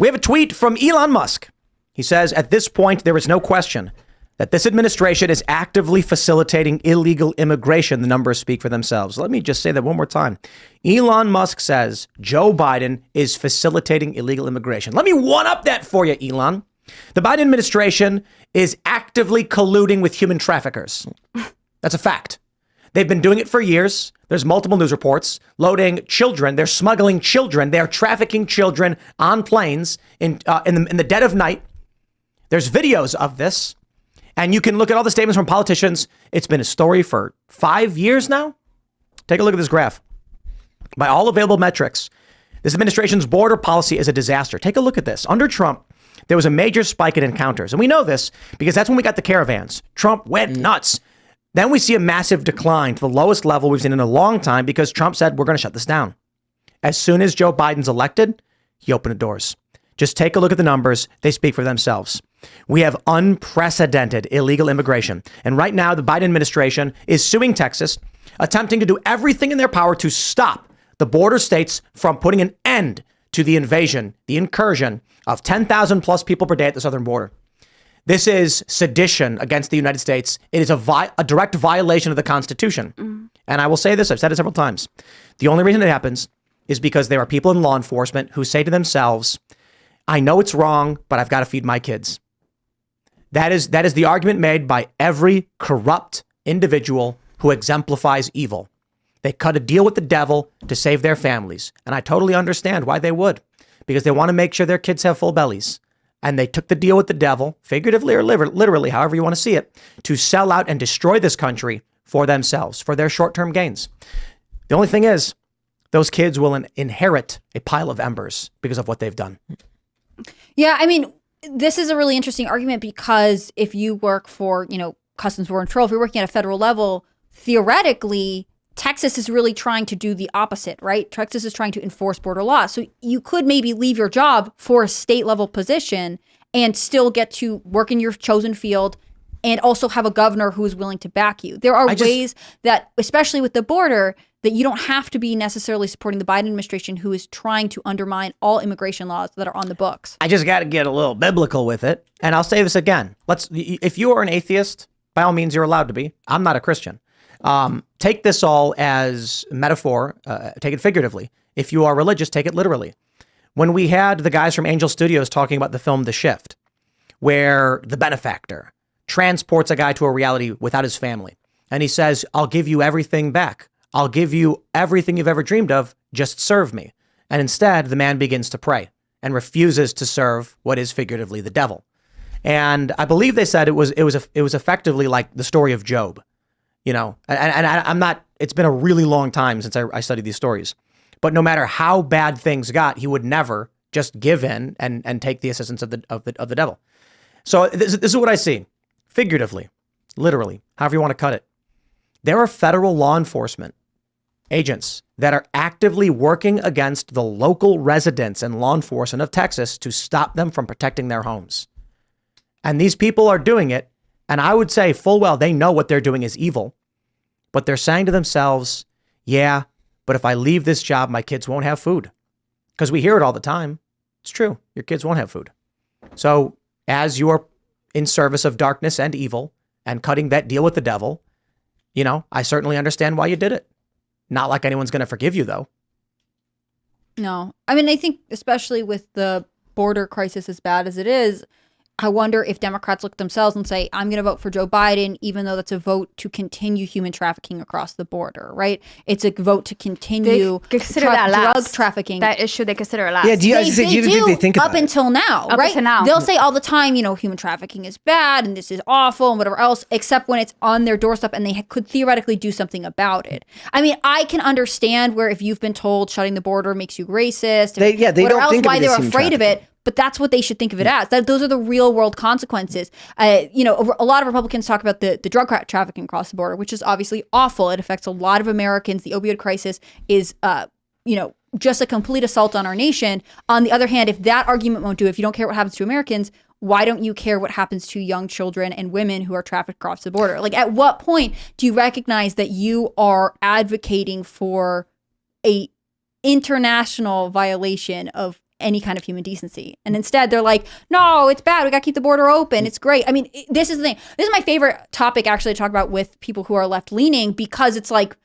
We have a tweet from Elon Musk. He says, at this point, there is no question that this administration is actively facilitating illegal immigration. The numbers speak for themselves. Let me just say that one more time. Elon Musk says Joe Biden is facilitating illegal immigration. Let me one up that for you, Elon. The Biden administration is actively colluding with human traffickers. That's a fact. They've been doing it for years. There's multiple news reports loading children. They're smuggling children. They're trafficking children on planes in the dead of night. There's videos of this. And you can look at all the statements from politicians. It's been a story for 5 years now. Take a look at this graph. By all available metrics, this administration's border policy is a disaster. Take a look at this. Under Trump, there was a major spike in encounters. And we know this because that's when we got the caravans. Trump went nuts. Then we see a massive decline to the lowest level we've seen in a long time because Trump said, we're going to shut this down. As soon as Joe Biden's elected, he opened the doors. Just take a look at the numbers. They speak for themselves. We have unprecedented illegal immigration. And right now, the Biden administration is suing Texas, attempting to do everything in their power to stop the border states from putting an end to the invasion, the incursion of 10,000 plus people per day at the southern border. This is sedition against the United States. It is a direct violation of the Constitution. And I will say this, I've said it several times. The only reason it happens is because there are people in law enforcement who say to themselves, I know it's wrong, but I've got to feed my kids. That is the argument made by every corrupt individual who exemplifies evil. They cut a deal with the devil to save their families. And I totally understand why they would, because they want to make sure their kids have full bellies. And they took the deal with the devil, figuratively or literally, however you want to see it, to sell out and destroy this country for themselves, for their short-term gains. The only thing is, those kids will inherit a pile of embers because of what they've done. Yeah, I mean, this is a really interesting argument because if you work for, Customs Border Control, if you're working at a federal level, theoretically, Texas is really trying to do the opposite, right? Texas is trying to enforce border law. So you could maybe leave your job for a state level position and still get to work in your chosen field and also have a governor who is willing to back you. There are ways that, especially with the border, that you don't have to be necessarily supporting the Biden administration who is trying to undermine all immigration laws that are on the books. I just got to get a little biblical with it. And I'll say this again. If you are an atheist, by all means, you're allowed to be. I'm not a Christian. Take this all as metaphor, take it figuratively. If you are religious, take it literally. When we had the guys from Angel Studios talking about the film The Shift, where the benefactor transports a guy to a reality without his family. And he says, I'll give you everything back. I'll give you everything you've ever dreamed of. Just serve me. And instead, the man begins to pray and refuses to serve what is figuratively the devil. And I believe they said it was effectively like the story of Job. And I'm not, it's been a really long time since I studied these stories, but no matter how bad things got, he would never just give in and take the assistance of the devil. So this is what I see, figuratively, literally, however you want to cut it. There are federal law enforcement agents that are actively working against the local residents and law enforcement of Texas to stop them from protecting their homes. And these people are doing it. And I would say full well, they know what they're doing is evil, but they're saying to themselves, yeah, but if I leave this job, my kids won't have food. Because we hear it all the time. It's true. Your kids won't have food. So as you are in service of darkness and evil and cutting that deal with the devil, I certainly understand why you did it. Not like anyone's going to forgive you, though. No. I mean, I think especially with the border crisis as bad as it is, I wonder if Democrats look at themselves and say, I'm going to vote for Joe Biden, even though that's a vote to continue human trafficking across the border, right? It's a vote to continue drug trafficking. That issue they consider last. Yeah, do you think up until now, right? Up until now. They'll say all the time, human trafficking is bad and this is awful and whatever else, except when it's on their doorstep and they could theoretically do something about it. I mean, I can understand where if you've been told shutting the border makes you racist, they don't think why of it as they're afraid of it. But that's what they should think of it as. Those are the real world consequences. A lot of Republicans talk about the drug trafficking across the border, which is obviously awful. It affects a lot of Americans. The opioid crisis is, just a complete assault on our nation. On the other hand, if that argument won't do, if you don't care what happens to Americans, why don't you care what happens to young children and women who are trafficked across the border? Like, at what point do you recognize that you are advocating for a international violation of any kind of human decency. And instead they're like, no, it's bad. We got to keep the border open. It's great. I mean, this is the thing. This is my favorite topic actually to talk about with people who are left leaning, because it's like,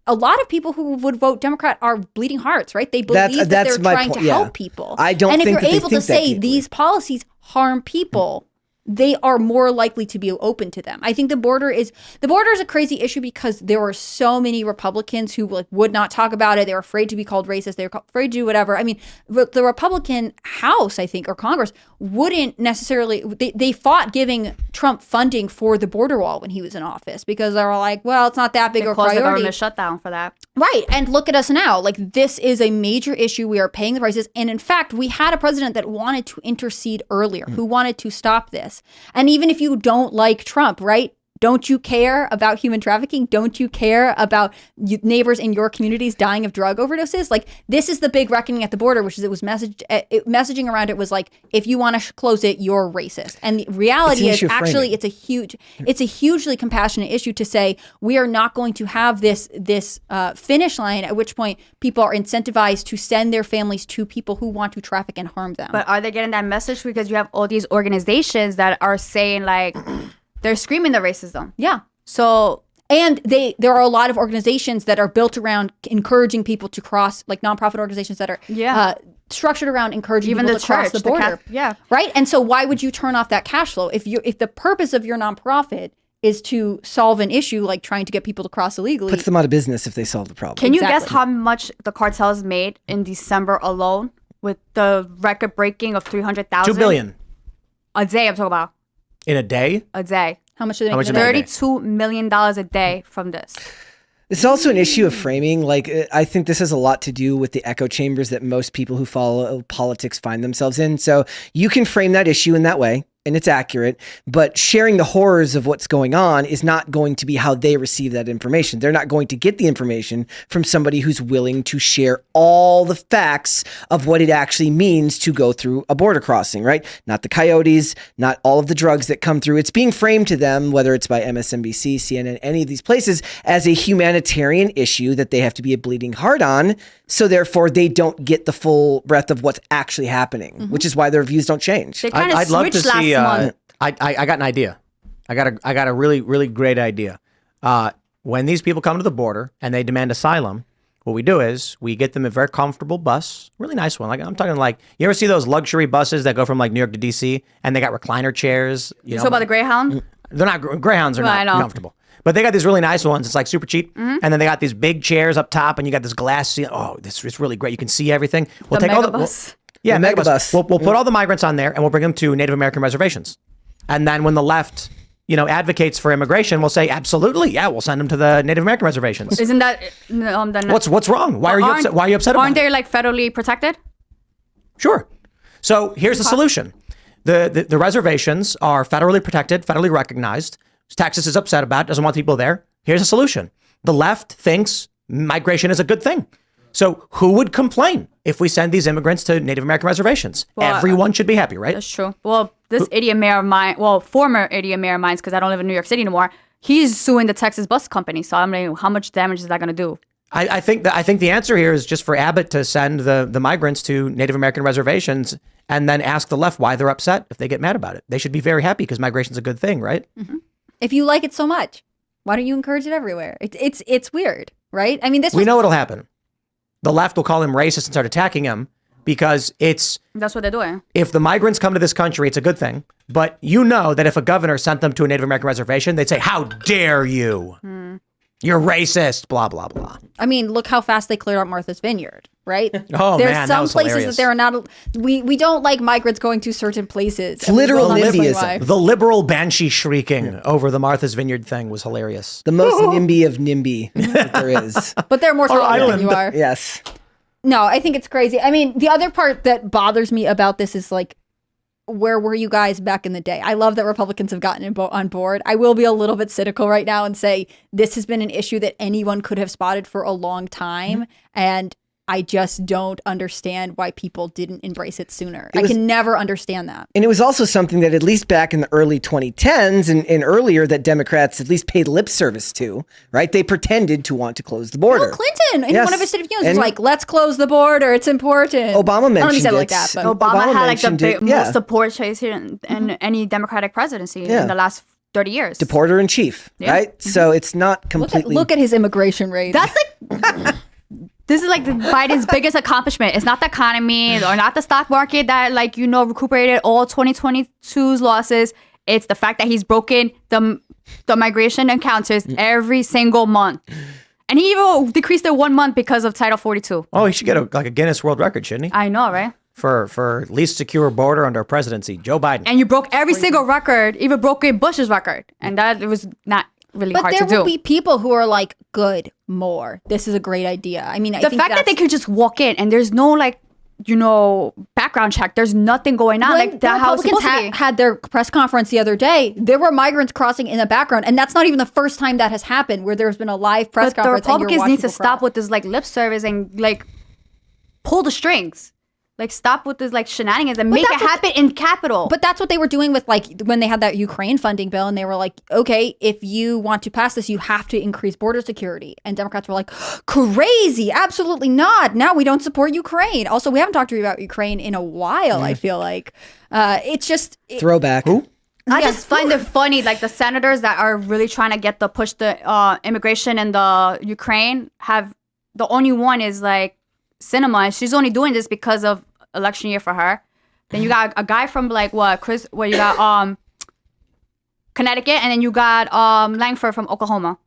a lot of people who would vote Democrat are bleeding hearts, right? They believe that they're trying to help people. I don't think and if that you're able to say these policies harm people, they are more likely to be open to them. I think the border is a crazy issue because there were so many Republicans who like would not talk about it. They were afraid to be called racist. They were afraid to do whatever. I mean, the Republican House, I think, or Congress wouldn't necessarily, they fought giving Trump funding for the border wall when he was in office because they were like, well, it's not that big of a priority. The government shutdown for that. Right. And look at us now. Like, this is a major issue. We are paying the prices. And in fact, we had a president that wanted to intercede earlier, who wanted to stop this. And even if you don't like Trump, right? Don't you care about human trafficking? Don't you care about neighbors in your communities dying of drug overdoses? Like, this is the big reckoning at the border, which is messaging around it was like, if you want to close it, you're racist. And the reality is actually it's a hugely compassionate issue to say we are not going to have this finish line at which point people are incentivized to send their families to people who want to traffic and harm them. But are they getting that message? Because you have all these organizations that are saying like, they're screaming the racism. Yeah. So, and there are a lot of organizations that are built around encouraging people to cross, like nonprofit organizations that are structured around encouraging even people the to cross the border. Right. And so why would you turn off that cash flow if the purpose of your nonprofit is to solve an issue like trying to get people to cross illegally? Puts them out of business if they solve the problem. Can you guess how much the cartels made in December alone with the record breaking of 300,000? $2 billion a day. I'm talking about. In a day? A day. How much do they make in a day? $32 million a day from this. It's also an issue of framing. Like, I think this has a lot to do with the echo chambers that most people who follow politics find themselves in. So you can frame that issue in that way, and it's accurate, but sharing the horrors of what's going on is not going to be how they receive that information. They're not going to get the information from somebody who's willing to share all the facts of what it actually means to go through a border crossing, right? Not the coyotes, not all of the drugs that come through. It's being framed to them, whether it's by MSNBC, CNN, any of these places, as a humanitarian issue that they have to be a bleeding heart on. So therefore, they don't get the full breadth of what's actually happening, which is why their views don't change. They kind of I'd love to switched see. last month. I got an idea. I got a really, really great idea. When these people come to the border and they demand asylum, what we do is we get them a very comfortable bus, really nice one. Like, I'm talking like, you ever see those luxury buses that go from like New York to DC and they got recliner chairs? You know, talk about the Greyhound? They're not, Greyhounds are not comfortable. But they got these really nice ones. It's like super cheap. And then they got these big chairs up top and you got this glass ceiling. Oh, this is really great. You can see everything. We'll the take all megabus. Yeah, megabus. We'll put all the migrants on there and we'll bring them to Native American reservations. And then when the left, advocates for immigration, we'll say, absolutely, yeah, we'll send them to the Native American reservations. Isn't that what's wrong? Why are you upset? Why are you upset about it? Aren't they like federally protected? Sure. So here's the solution. The reservations are federally protected, federally recognized. Texas is upset about it, doesn't want people there. Here's a solution. The left thinks migration is a good thing. So who would complain if we send these immigrants to Native American reservations? Well, everyone should be happy, right? That's true. Well, this idiot mayor of mine, former idiot mayor of mine, because I don't live in New York City anymore, he's suing the Texas bus company. So I'm like, how much damage is that going to do? I think the answer here is just for Abbott to send the migrants to Native American reservations and then ask the left why they're upset if they get mad about it. They should be very happy because migration's a good thing, right? Mm-hmm. If you like it so much, why don't you encourage it everywhere? It's weird, right? I mean, we know what'll happen. The left will call him racist and start attacking him because that's what they're doing. If the migrants come to this country, it's a good thing. But you know that if a governor sent them to a Native American reservation, they'd say, how dare you? You're racist, blah, blah, blah. I mean, look how fast they cleared out Martha's Vineyard, right? Oh, There's man, some that was places hilarious. that there are not. We don't like migrants going to certain places. It's literal NIMBYism. The liberal banshee shrieking over the Martha's Vineyard thing was hilarious. The most NIMBY of NIMBY that there is. But they're more tolerant than you are. Yes. No, I think it's crazy. I mean, the other part that bothers me about this is like, where were you guys back in the day? I love that Republicans have gotten on board. I will be a little bit cynical right now and say this has been an issue that anyone could have spotted for a long time. And I just don't understand why people didn't embrace it sooner. I can never understand that. And it was also something that at least back in the early 2010s and earlier that Democrats at least paid lip service to, right? They pretended to want to close the border. Bill Clinton, in Yes. one of his state of unions, was And like, let's close the border. It's important. Obama I don't know if he mentioned said it it. like that, but Obama had like the mentioned it, most support chase here in any Democratic presidency in the last 30 years. Deporter in chief, right? So it's not completely. look at his immigration rate. That's like this is like Biden's biggest accomplishment. It's not the economy or not the stock market that recuperated all 2022's losses. It's the fact that he's broken the migration encounters every single month. And he even decreased it 1 month because of Title 42. Oh, he should get a Guinness World Record, shouldn't he? I know, right? For least secure border under presidency, Joe Biden. And you broke every single record, even broke Bush's record. And that it was not really hard to do. But there will be people who are like, good, more. This is a great idea. I mean, I The think fact that they could just walk in and there's no background check. There's nothing going on. when Like the that how it's Republicans supposed to be. had their press conference the other day, there were migrants crossing in the background. And that's not even the first time that has happened where there's been a live press But the conference. and you're Republicans watching need to people stop cross. with this lip service and pull the strings. Stop with this shenanigans and make it that's what- happen in Capitol. But that's what they were doing with when they had that Ukraine funding bill, and they were like, okay, if you want to pass this, you have to increase border security. And Democrats were like, crazy, absolutely not. Now we don't support Ukraine. Also, we haven't talked to you about Ukraine in a while, I feel like. It's just... Throwback. Who? I just find it funny, the senators that are really trying to push the immigration and the Ukraine have, the only one is Cinema, and she's only doing this because of election year for her. Then you got a guy from you got Connecticut, and then you got Langford from Oklahoma.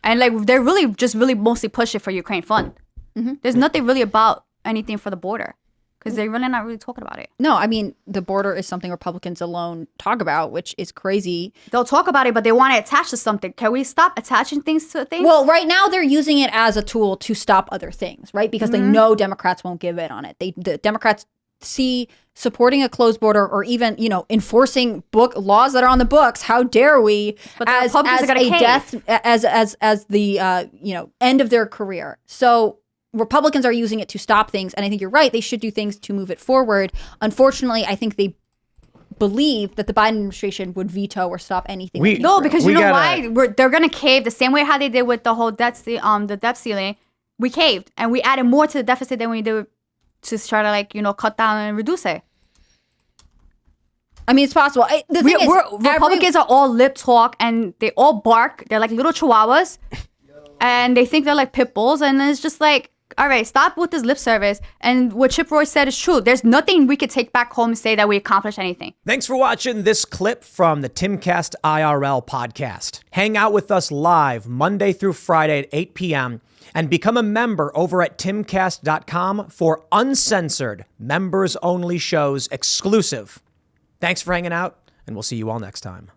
And they're really mostly pushing for Ukraine fund. There's nothing really about anything for the border. Because they're really not really talking about it. No, I mean, the border is something Republicans alone talk about, which is crazy. They'll talk about it, but they want to attach to something. Can we stop attaching things to things? Well, right now they're using it as a tool to stop other things, right? Because they know Democrats won't give in on it. The Democrats see supporting a closed border or even, enforcing laws that are on the books. How dare we? But the as Republicans are gonna a cave. death as the end of their career. So Republicans are using it to stop things, and I think you're right. They should do things to move it forward. Unfortunately, I think they believe that the Biden administration would veto or stop anything. No, because you We know gotta- why? They're gonna cave the same way how they did with the whole the debt ceiling. We caved and we added more to the deficit than we did to try to cut down and reduce it. I mean, it's possible. The thing is, Republicans are all lip talk and they all bark. They're like little chihuahuas, and they think they're like pit bulls. And it's just all right, stop with this lip service. And what Chip Roy said is true. There's nothing we could take back home and say that we accomplished anything. Thanks for watching this clip from the Timcast IRL podcast. Hang out with us live Monday through Friday at 8 p.m. and become a member over at timcast.com for uncensored, members-only shows exclusive. Thanks for hanging out, and we'll see you all next time.